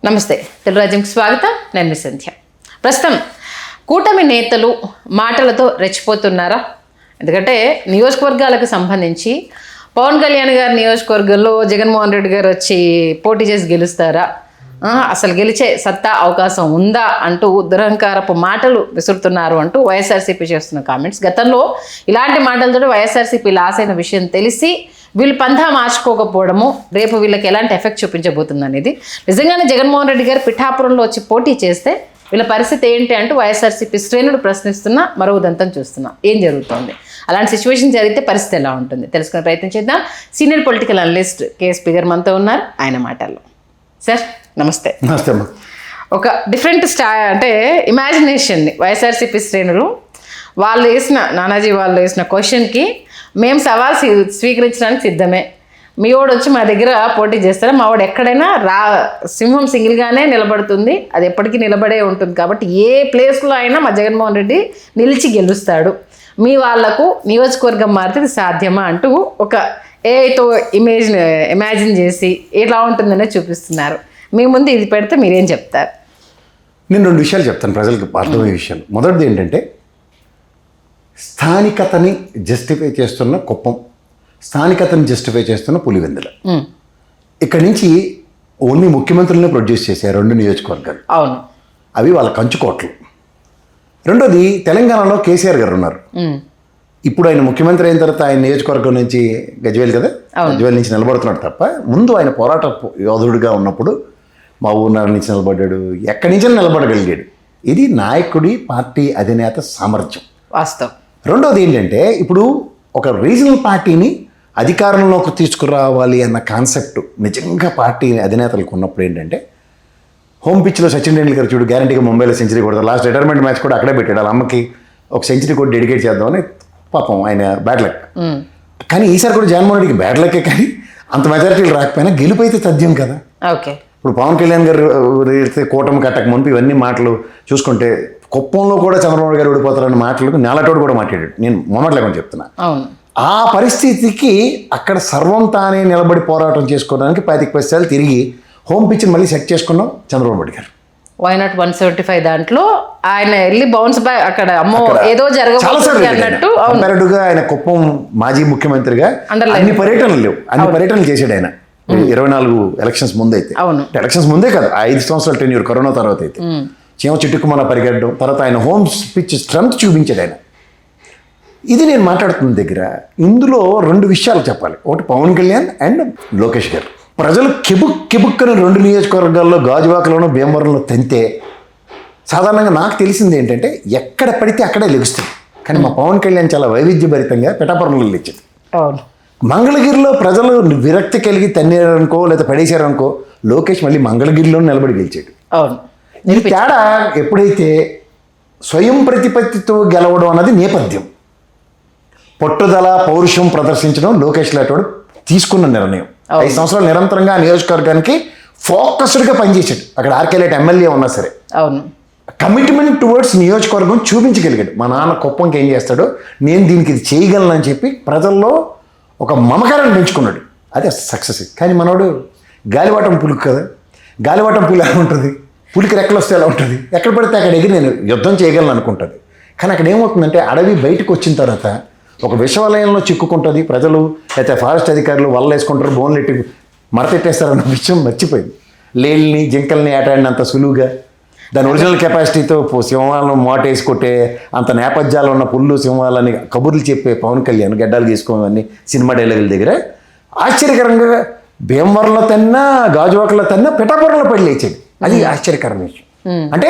నమస్తే, తెలుగురాజ్యంకి స్వాగతం. నేను మీ సంధ్య. ప్రస్తుతం కూటమి నేతలు మాటలతో రెచ్చిపోతున్నారా? ఎందుకంటే నియోజకవర్గాలకు సంబంధించి పవన్ కళ్యాణ్ గారి నియోజకవర్గంలో జగన్మోహన్ రెడ్డి గారు వచ్చి పోటీ చేసి గెలుస్తారా, అసలు గెలిచే సత్తా అవకాశం ఉందా అంటూ దురహంకారపు మాటలు విసురుతున్నారు అంటూ వైఎస్ఆర్సీపీ చేస్తున్న కామెంట్స్. గతంలో ఇలాంటి మాటలతో వైఎస్ఆర్సీపీ లాస్ అయిన విషయం తెలిసి వీళ్ళు పంథా మార్చుకోకపోవడము రేపు వీళ్ళకి ఎలాంటి ఎఫెక్ట్ చూపించబోతుంది అనేది. నిజంగానే జగన్మోహన్ రెడ్డి గారు పిఠాపురంలో వచ్చి పోటీ చేస్తే వీళ్ళ పరిస్థితి ఏంటి అంటూ వైఎస్ఆర్సీపీ శ్రేణులు ప్రశ్నిస్తున్నా మరో ఉదంతం చూస్తున్నాం. ఏం జరుగుతోంది, అలాంటి సిచ్యువేషన్ జరిగితే పరిస్థితి ఎలా ఉంటుంది తెలుసుకునే ప్రయత్నం చేద్దాం. సీనియర్ పొలిటికల్ అనలిస్ట్ కేఎస్పీ గారు మనతో ఉన్నారు. ఆయన మాటల్లో. సార్ నమస్తే. నమస్తే అమ్మా. ఒక డిఫరెంట్ అంటే ఇమాజినేషన్ని వైఎస్ఆర్సీపీ శ్రేణులు వాళ్ళు వేసిన నానాజీ వాళ్ళు వేసిన క్వశ్చన్కి మేము సవాల్ స్వీకరించడానికి సిద్ధమే, మీ వాడు వచ్చి మా దగ్గర పోటీ చేస్తారా, మా వాడు ఎక్కడైనా సింహం సింగిల్గానే నిలబడుతుంది, అది ఎప్పటికీ నిలబడే ఉంటుంది, కాబట్టి ఏ ప్లేస్లో అయినా మా జగన్మోహన్ రెడ్డి నిలిచి గెలుస్తాడు, మీ వాళ్లకు నియోజకవర్గం మారితే ఇది సాధ్యమా అంటూ ఒక ఏతో ఇమాజిన్ చేసి ఎలా ఉంటుందనే చూపిస్తున్నారు. మీ ముందు ఇది పెడితే మీరేం చెప్తారు? నేను రెండు విషయాలు చెప్తాను ప్రజలకు అర్థమయ్యే విషయాలు. మొదటిది ఏంటంటే, స్థానికతని జస్టిఫై చేస్తున్న కుప్పం, స్థానికతని జస్టిఫై చేస్తున్న పులివెందుల. ఇక్కడి నుంచి ఓన్లీ ముఖ్యమంత్రులనే ప్రొడ్యూస్ చేశారు రెండు నియోజకవర్గాలు. అవును, అవి వాళ్ళ కంచుకోట్లు. రెండోది, తెలంగాణలో కేసీఆర్ గారు ఉన్నారు. ఇప్పుడు ఆయన ముఖ్యమంత్రి అయిన తర్వాత ఆయన నియోజకవర్గం నుంచి గజ్వేల్ కదా, గజ్వేల్ నుంచి నిలబడుతున్నాడు తప్ప ముందు ఆయన పోరాట యోధుడిగా ఉన్నప్పుడు మా ఊరినగర్ నుంచి నిలబడ్డాడు, ఎక్కడి నుంచి నిలబడగలిగాడు. ఇది నాయకుడి పార్టీ అధినేత సామర్థ్యం, వాస్తవం. రెండోది ఏంటంటే, ఇప్పుడు ఒక రీజనల్ పార్టీని అధికారంలోకి తీసుకురావాలి అన్న కాన్సెప్ట్ నిజంగా పార్టీ అధినేతలకు ఉన్నప్పుడు ఏంటంటే, హోమ్ పిచ్లో సచిన్ టెండూల్కర్ చూడు గ్యారంటీగా ముంబైలో సెంచరీ కొడతారు. లాస్ట్ రిటైర్మెంట్ మ్యాచ్ కూడా అక్కడే పెట్టాడు. వాళ్ళ అమ్మకి ఒక సెంచరీ కూడా డెడికేట్ చేద్దామని. పాపం ఆయన బ్యాడ్ లక్. కానీ ఈసారి కూడా జగన్మోహన్ రెడ్డికి బ్యాడ్ లక్కే, కానీ అంత మెజారిటీలు రాకపోయినా గెలుపు అయితే తథ్యం కదా. ఓకే, ఇప్పుడు పవన్ కళ్యాణ్ గారు కూటమి కట్టక మునిపి ఇవన్నీ మాటలు చూసుకుంటే కుప్పంలో కూడా చంద్రబాబు గారు ఓడిపోతారన్న మాటలకు నేలటోడు కూడా మాట్లాడాడు. నేను మొన్నట్లేకుండా చెప్తున్నా. ఆ పరిస్థితికి అక్కడ సర్వం తానే నిలబడి పోరాటం చేసుకోవడానికి 25 తిరిగి హోమ్ పిచ్ని మళ్ళీ సెట్ చేసుకున్నాం చంద్రబాబు నాయుడు గారు. వై నాట్ 175 దాంట్లో ఆయన వెళ్ళి బౌన్స్ బ్యాక్ అక్కడ అమ్మో ఏదో జరగబోతుంది అన్నట్టు. కంపారిటివ్గా ఆయన కుప్పం మాజీ ముఖ్యమంత్రిగా అన్ని పర్యటనలు లేవు, అన్ని పర్యటనలు చేశాడు ఆయన 24 ఎలక్షన్స్ ముందు అయితే. ఎలక్షన్స్ ముందే కాదు, 5 సంవత్సరాల టెన్యూర్ కరోనా తర్వాత అయితే చీమ చిట్టుకుమల పరిగెట్టడం తర్వాత ఆయన హోమ్ పిచ్ స్ట్రెంత్ చూపించాడు ఆయన. ఇది నేను మాట్లాడుతున్న దగ్గర ఇందులో రెండు విషయాలు చెప్పాలి. ఒకటి పవన్ కళ్యాణ్ అండ్ లోకేష్ గారు. ప్రజలు కెబుక్కని రెండు నియోజకవర్గాల్లో గాజువాకలోనూ భీమవరంలో తంతే సాధారణంగా నాకు తెలిసింది ఏంటంటే, ఎక్కడ పడితే అక్కడే లెగుస్తుంది. కానీ మా పవన్ కళ్యాణ్ చాలా వైవిధ్యభరితంగా పిఠాపురంలో లేచింది. మంగళగిరిలో ప్రజలు విరక్తి కలిగి తన్నారనుకో లేదా పడేశారనుకో, లోకేష్ మళ్ళీ మంగళగిరిలో నిలబడి గెలిచాడు. ఈ తేడా ఎప్పుడైతే స్వయం ప్రతిపత్తితో గెలవడం అన్నది నేపథ్యం, పట్టుదల పౌరుషం ప్రదర్శించడం లోకేష్ లాంటి తీసుకున్న నిర్ణయం. 5 సంవత్సరాలు నిరంతరంగా నియోజకవర్గానికి ఫోకస్డ్గా పనిచేశాడు. అక్కడ ఆర్కేలేట్ ఎమ్మెల్యే ఉన్నా సరే కమిట్మెంట్ టువర్డ్స్ నియోజకవర్గం చూపించగలిగాడు. మా నాన్న కుప్పంకి ఏం చేస్తాడో నేను దీనికి ఇది చేయగలను అని చెప్పి ప్రజల్లో ఒక మమకారాన్ని పెంచుకున్నాడు. అదే సక్సెస్. కానీ మనోడు గాలివాటం పులుకు కదా, గాలివాటం పులి ఎలా ఉంటుంది, పులికి రెక్కలు వస్తే ఎలా ఉంటుంది, ఎక్కడ పడితే అక్కడ ఎగిరి నేను యుద్ధం చేయగలను అనుకుంటుంది. కానీ అక్కడ ఏమవుతుందంటే, అడవి బయటకు వచ్చిన తర్వాత ఒక విషవలయంలో చిక్కుకుంటుంది. ప్రజలు అయితే ఫారెస్ట్ అధికారులు వల్ల వేసుకుంటారు, బోన్లు ఎట్టి మరతెట్టేస్తారన్న విషయం మర్చిపోయింది. లేళ్ళని జింకల్ని ఆటాడినంత సులువుగా దాని ఒరిజినల్ కెపాసిటీతో సింహాలను మోటేసి కొట్టే అంత నేపథ్యాలు ఉన్న పుల్లు సింహాలని కబుర్లు చెప్పే పవన్ కళ్యాణ్ గడ్డాలు గీసుకోవని సినిమా డైలాగుల దగ్గర ఆశ్చర్యకరంగా భీమవరంలో తన్నా గాజువాకలో తన్నా పిఠాపురంలో పడి లేచాడు. అది ఆశ్చర్యకరమైన విషయం. అంటే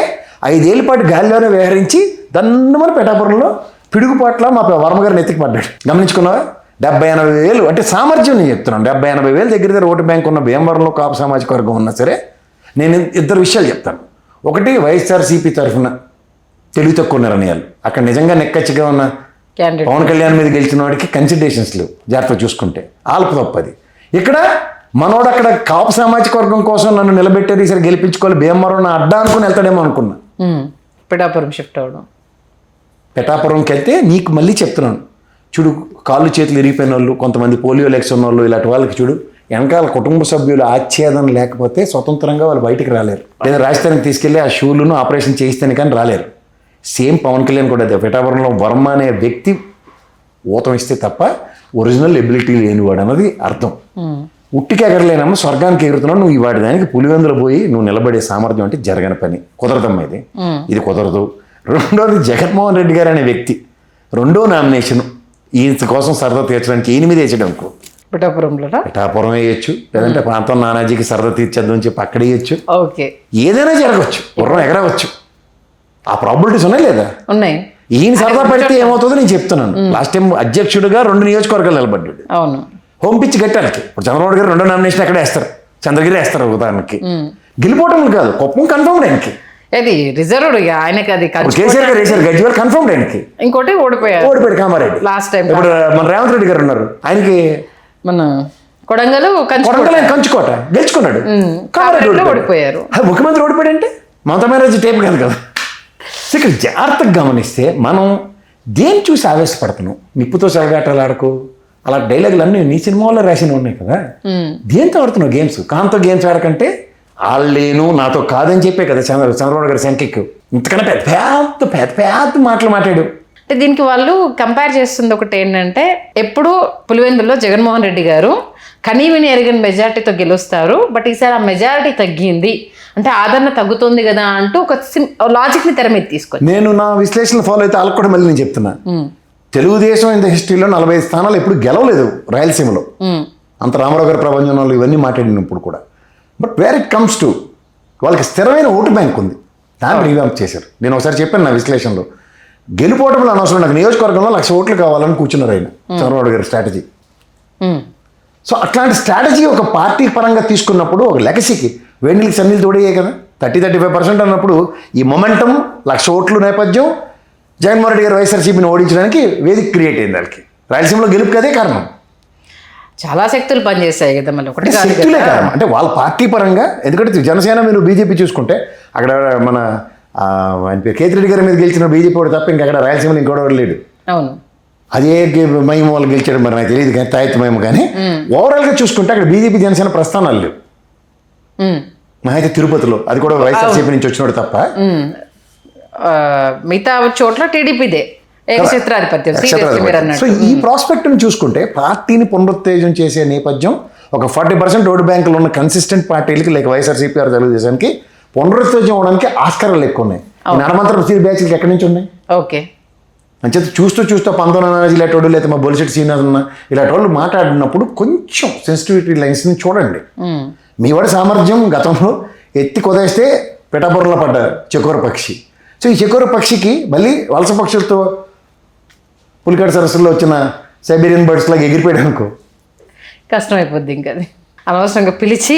5 ఏళ్ళ పాటు గాలిలోనే వ్యవహరించి దన్నమని పిఠాపురంలో పిడుగుపాట్ల మా వర్మగారిని ఎత్తికి పడ్డాడు. గమనించుకున్నావా? 70-80 వేలు అంటే సామర్థ్యం నేను చెప్తున్నాను. 70-80 వేలు దగ్గర ఓటు బ్యాంక్ ఉన్న భీమవరంలో కాపు సామాజిక వర్గం ఉన్నా సరే నేను 2 విషయాలు చెప్తాను. ఒకటి, వైఎస్ఆర్సీపీ తరఫున తెలివి తక్కువ నిర్ణయాలు. అక్కడ నిజంగా నెక్కచ్చిగా ఉన్న పవన్ కళ్యాణ్ మీద గెలిచిన వాడికి కన్సిడరేషన్స్ లేవు, జాగ్రత్త చూసుకుంటే ఆల్పు తప్పది. ఇక్కడ మనోడు అక్కడ కాపు సామాజిక వర్గం కోసం నన్ను నిలబెట్టేది, ఈసారి గెలిపించుకోవాలి, భీమవరం అడ్డా అనుకుని వెళ్తాడేమో అనుకున్నా. పిఠాపురం షిఫ్ట్ అవడం, పిఠాపురంకి వెళ్తే నీకు మళ్ళీ చెప్తున్నాను చూడు, కాళ్ళు చేతులు ఇరిగిపోయిన వాళ్ళు, కొంతమంది పోలియో లెక్స్ ఉన్న వాళ్ళు, ఇలాంటి వాళ్ళకి చూడు వెనకాల కుటుంబ సభ్యులు ఆచ్ఛేదన లేకపోతే స్వతంత్రంగా వాళ్ళు బయటికి రాలేరు. లేదా రాజధానికి తీసుకెళ్లి ఆ షూలను ఆపరేషన్ చేయిస్తేనే కానీ రాలేరు. సేమ్ పవన్ కళ్యాణ్ కూడా అదే. పిఠాపురంలో వర్మ అనే వ్యక్తి ఊతం ఇస్తే తప్ప ఒరిజినల్ ఎబిలిటీ లేనివాడు అన్నది అర్థం. ఉట్టికి ఎగరలేనమ్మ స్వర్గానికి ఎగురుతున్నావు నువ్వు. వాడి దానికి పులివెందులు పోయి నువ్వు నిలబడే సామర్థ్యం అంటే జరగని పని. కుదరదమ్మా ఇది కుదరదు. రెండోది జగన్మోహన్ రెడ్డి గారు అనే వ్యక్తి రెండో నామినేషన్ ఈయన కోసం సరదా తీర్చడానికి ఈయన మీద వేసాడు అనుకో. పిఠాపురం వేయచ్చు, లేదంటే ప్రాంతం నానాజీకి సరదా తీర్చేద్దామని చెప్పి అక్కడ వేయచ్చు. ఓకే, ఏదైనా జరగవచ్చు, గుర్రం ఎగరవచ్చు. ఆ ప్రాబిలిటీస్ ఉన్నాయి లేదా? ఉన్నాయి. ఈయన సరదా పెడితే ఏమవుతుందో నేను చెప్తున్నాను. లాస్ట్ టైం అధ్యక్షుడిగా 2 నియోజకవర్గాలు నిలబడ్డాడు. అవును, హోమ్ పిచ్ గట్టాలకి. ఇప్పుడు చంద్రబాబు గారు 2వ నామినేషన్ ఎక్కడ వేస్తారు? చంద్రగిరి వేస్తారు. ఉదాహరణకి గెలిపోవటం కాదు, కుప్పం కన్ఫర్మ్డ్ ఆయనకి. అది రిజర్వ్డ్ ఆయనకి. అది కేసీఆర్ గారు వేసారు, గజ్వేల్ కన్ఫర్మ్డ్ ఆయనకి. ఇంకోటి ఓడిపోయాడు కామారెడ్డి లాస్ట్ టైం. ఇప్పుడు మన రేవంత్ రెడ్డి గారు ఉన్నారు, ఆయనకి మన కొడంగల్ కంచుకోట గెలుచుకున్నాడు. కామారెడ్డి ఓడిపోయారు. ముఖ్యమంత్రి ఓడిపోయాడు అంటే మమతా బెనర్జీ టైప్ కాదు కదా. ఇక్కడ జాగ్రత్తగా గమనిస్తే మనం దేని చూసి ఆవేశపడుతున్నాం? నిప్పుతో సెలగాటలు ఆడకు అలా డైలాగులు అన్నీ నీ సినిమాలో రాసిన ఉన్నాయి కదా. దేంతో ఆడుతున్నావు గేమ్స్? కాంతో గేమ్స్ ఆడకంటే వాళ్ళేను నాతో కాదని చెప్పే కదా చంద్రబాబు గారి సంఖ్యకు. ఇంతకన్నా పెద్ద పెద్ద మాటలు మాట్లాడు. అంటే దీనికి వాళ్ళు కంపేర్ చేస్తుంది ఒకటి ఏంటంటే, ఎప్పుడు పులివెందుల్లో జగన్మోహన్ రెడ్డి గారు కనీవిని ఎరగని మెజారిటీతో గెలుస్తారు, బట్ ఈసారి ఆ మెజారిటీ తగ్గింది అంటే ఆదరణ తగ్గుతుంది కదా అంటూ ఒక లాజిక్ ని తెర మీద తీసుకొని నేను నా విశ్లేషణ ఫాలో అయితే వాళ్ళకి కూడా మళ్ళీ నేను చెప్తున్నా. తెలుగుదేశం ఇన్ ద హిస్టరీలో 45 స్థానాలు ఎప్పుడు గెలవలేదు రాయలసీమలో. అంత రామారావు గారి ప్రపంచంలో ఇవన్నీ మాట్లాడినప్పుడు కూడా. But where it comes to వాళ్ళకి స్థిరమైన ఓటు బ్యాంక్ ఉంది, దాన్ని రీవ్యాంప్ చేశారు. నేను ఒకసారి చెప్పాను నా విశ్లేషణలో, గెలుపోవటంలో అనవసరం, నాకు నియోజకవర్గంలో 1,00,000 ఓట్లు కావాలని కూర్చున్నారు ఆయన చంద్రబాబు గారి స్ట్రాటజీ. సో అట్లాంటి స్ట్రాటజీ ఒక పార్టీ పరంగా తీసుకున్నప్పుడు ఒక లెగసీకి వేడికి సన్నీళ్ళు తోడయ్యాయి కదా. 30-35% అన్నప్పుడు ఈ మొమెంటం 1,00,000 ఓట్లు నేపథ్యం జగన్మోహన్ రెడ్డి గారు వైఎస్ఆర్సీపీని ఓడించడానికి వేదిక క్రియేట్ అయింది వాళ్ళకి. రాయలసీమలో గెలుపు కదే కారణం. చాలా శక్తులు పనిచేస్తాయి కదా మళ్ళీ. ఒకటి శక్తులే కారణం అంటే వాళ్ళ పార్టీ పరంగా. ఎందుకంటే జనసేన మీరు బీజేపీ చూసుకుంటే అక్కడ మన ఆయన పేరు కేతిరెడ్డి గారి మీద గెలిచిన బీజేపీ వాడు తప్ప ఇంకా అక్కడ రాయలసీమలో ఇంకోటి లేడు. అవును, అదే మహిమ వాళ్ళు గెలిచాడు మరి నాకు తెలియదు కానీ తాయెత్తు మహిమ. కానీ ఓవరాల్గా చూసుకుంటే అక్కడ బీజేపీ జనసేన ప్రస్థానాలు లేవు. అయితే తిరుపతిలో అది కూడా వైఎస్ఆర్సీపీ నుంచి వచ్చినాడు తప్ప మిగతా చోట్ల టీడీపీదే ఏకఛత్రాధిపత్యం. సో ఈ ప్రాస్పెక్ట్ని చూసుకుంటే పార్టీని పునరుత్తేజం చేసే నేపథ్యం ఒక 40% ఓటు బ్యాంకులు ఉన్న కన్సిస్టెంట్ పార్టీలకి లైక్ వైఎస్ఆర్సీపీ ఆర్ తెలుగుదేశానికి పునరుత్తేజం అవడానికి ఆస్కారాలు ఎక్కువ ఉన్నాయి. నడమంతరం సీరి బ్యాచ్లకి ఎక్కడి నుంచి ఉన్నాయి? ఓకే, అంచేత చూస్తూ 19 ఇలాంటి వాళ్ళు లేదా మా బొలిసెట్ సీనియర్ ఉన్న ఇలాంటి వాళ్ళు మాట్లాడినప్పుడు కొంచెం సెన్సిటివిటీ లైన్స్ని చూడండి. మీ వాడి సామర్థ్యం గతంలో ఎత్తి కొదేస్తే పిఠాపురంలో పడ్డ చకోర పక్షి. సో ఈ చకోర పక్షికి మళ్ళీ వలస పక్షులతో పులికాటి సరస్సులో వచ్చిన సైబీరియన్ బర్డ్స్ లాగా ఎగిరిపోయాడు అనుకో, కష్టం అయిపోద్ది. ఇంకా అది అనవసరంగా పిలిచి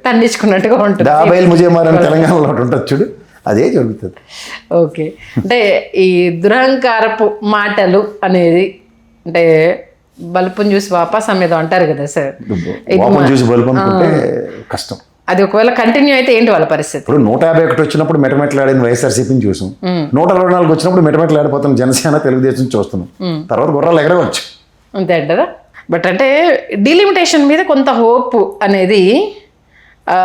తన్నించుకున్నట్టుగా ఉంటుంది. డాబైల్ ముజేమారని తెలంగాణలో ఉంటుంది చూడు, అదే జరుగుతుంది. ఓకే, అంటే ఈ దురహంకారపు మాటలు అనేది అంటే బలుపుని చూసి వాపస్ మీద అంటారు కదా సార్. చూసి బలుపు అనుకుంటే కష్టం. అది ఒకవేళ కంటిన్యూ అయితే ఏంటి వాళ్ళ పరిస్థితి? ఇప్పుడు 151 వచ్చినప్పుడు మెటమెట్లాడింది వైఎస్ఆర్సీపీని చూసాం. 124 వచ్చినప్పుడు మెటమెట్లాడిపోతున్నాం జనసేన తెలుగుదేశం చూస్తున్నాం. తర్వాత గుర్రాలు ఎగరవచ్చు అంతే అంటారా? బట్ అంటే డీలిమిటేషన్ మీద కొంత హోప్ అనేది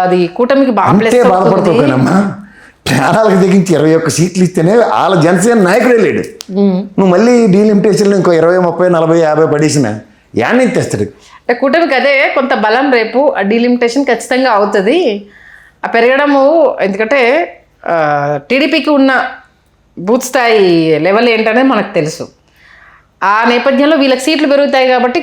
అది కూటమికి బాధపడుతున్నామ్మా. ప్రాణాలకు తెగించి 21 సీట్లు ఇస్తేనే వాళ్ళ జనసేన నాయకుడే లేడు. నువ్వు మళ్ళీ డీలిమిటేషన్లో ఇంకో 20, 30, 40, 50 పడేసిన యాన్ని తెస్తాడు. కూటమికి అదే కొంత బలం రేపు ఆ డీలిమిటేషన్ ఖచ్చితంగా అవుతుంది. ఆ పెరగడము ఎందుకంటే టీడీపీకి ఉన్న బూత్ స్థాయి లెవెల్ ఏంటనేది మనకు తెలుసు. ఆ నేపథ్యంలో వీళ్ళకి సీట్లు పెరుగుతాయి కాబట్టి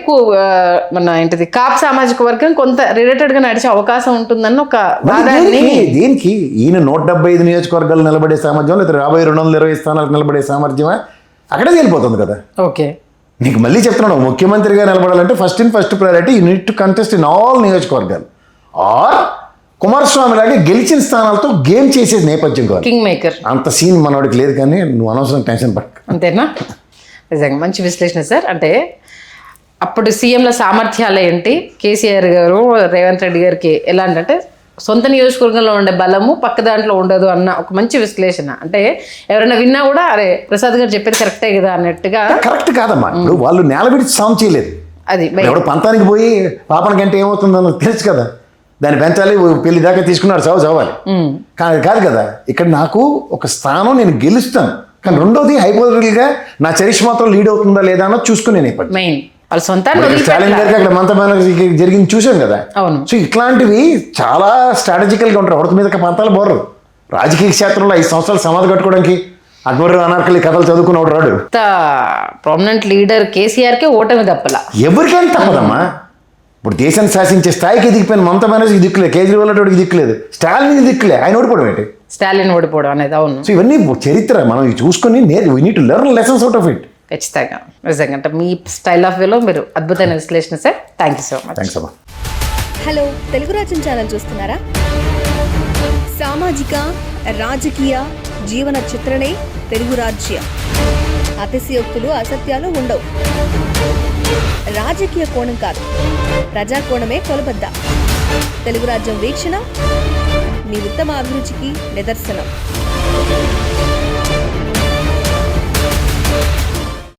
మన ఏంటిది కాప్ సామాజిక వర్గం కొంత రిలేటెడ్గా నడిచే అవకాశం ఉంటుందని ఒక వాదాన్ని. దీనికి ఈయన 175 నియోజకవర్గాలు నిలబడే సామర్థ్యం లేదా 220 స్థానాలకు నిలబడే సామర్థ్యమా అక్కడే వెళ్ళిపోతుంది కదా. ఓకే, నీకు మళ్ళీ చెప్తున్నాడు, ముఖ్యమంత్రిగా నిలబడాలంటే first priority you need to contest in all నియోజకవర్గాలు. ఆర్ కుమారస్వామి లాగే గెలిచిన స్థానాలతో గేమ్ చేసే నేపథ్యం కాదు. కింగ్ మేకర్ అంత సీన్ మనవాడికి లేదు. కానీ నువ్వు అనవసరం టెన్షన్ పడక. అంతేనా? నిజంగా మంచి విశ్లేషణ సార్. అంటే అప్పుడు సీఎంల సామర్థ్యాలు ఏంటి, కేసీఆర్ గారు రేవంత్ రెడ్డి గారికి ఎలాంటి సొంత నియోజకవర్గంలో ఉండే బలము పక్క దాంట్లో ఉండదు అన్న ఒక మంచి విశ్లేషణ. అంటే ఎవరైనా విన్నా కూడా అరే ప్రసాద్ గారు చెప్పేది కరెక్టే కదా అన్నట్టుగా. కరెక్ట్ కాదమ్మా, ఇప్పుడు వాళ్ళు నేల విడిచి సాం చేయలేదు. అది ఎవడు పంతానికి పోయి పాపనకంటే ఏమవుతుందో తెలుసు కదా, దాన్ని పెంచాలి, పెళ్లి దాకా తీసుకున్నాడు, చదవాలి. కానీ కాదు కదా, ఇక్కడ నాకు ఒక స్థానం నేను గెలుస్తాను. కానీ రెండోది హైపోథెటికల్గా నా చరిష్మాతో లీడ్ అవుతుందా లేదా అన్నది చూసుకుని నేను మెయిన్ వాళ్ళ సొంత స్టాలిన్ గారికి అక్కడ మమతా బెనర్జీకి జరిగింది చూసాం కదా. అవును. సో ఇట్లాంటివి చాలా స్ట్రాటజికల్గా ఉంటారు. ఒకటి మీద పంతాలు బోర్రు. రాజకీయ క్షేత్రంలో 5 సంవత్సరాలు సమాధి కట్టుకోవడానికి అక్బర్ అనార్కలి కథలు చదువుకున్నాడు రాడు. ప్రామినెంట్ లీడర్ కేసీఆర్కే ఓటమి తప్పలా. ఎవరికైనా తప్పదమ్మా. ఇప్పుడు దేశాన్ని శాసించే స్థాయికి దిగిపోయిన మమతా బెనర్జీకి దిక్కులేదు, కేజ్రీవాల్ అటుడికి దిక్కులేదు, స్టాలిన్కి దిక్కులే, ఆయన ఓడిపోవడం ఏంటి? స్టాలిన్ ఓడిపోవడం అనేది. అవును. సో ఇవన్నీ చరిత్ర, మనం ఇవి చూసుకొని we need to learn lessons out of it. ఖచ్చితంగా, నిజంగా. అంటే మీ స్టైల్ ఆఫ్ వేలో మీరు అద్భుతమైన విశ్లేషణ sir. Thank you so much. Thanks అమ్మా. హలో, తెలుగు రాజ్యం ఛానల్ చూస్తున్నారా? సామాజిక రాజకీయ జీవన చిత్రణే తెలుగు రాజ్యం. అతిశయోక్తులు అసత్యాలు ఉండవు. రాజకీయ కోణం కాదు, ప్రజా కోణమే కొలబద్ద. తెలుగు రాజ్యం వీక్షణ మీ ఉత్తమ అభిరుచికి నిదర్శనం.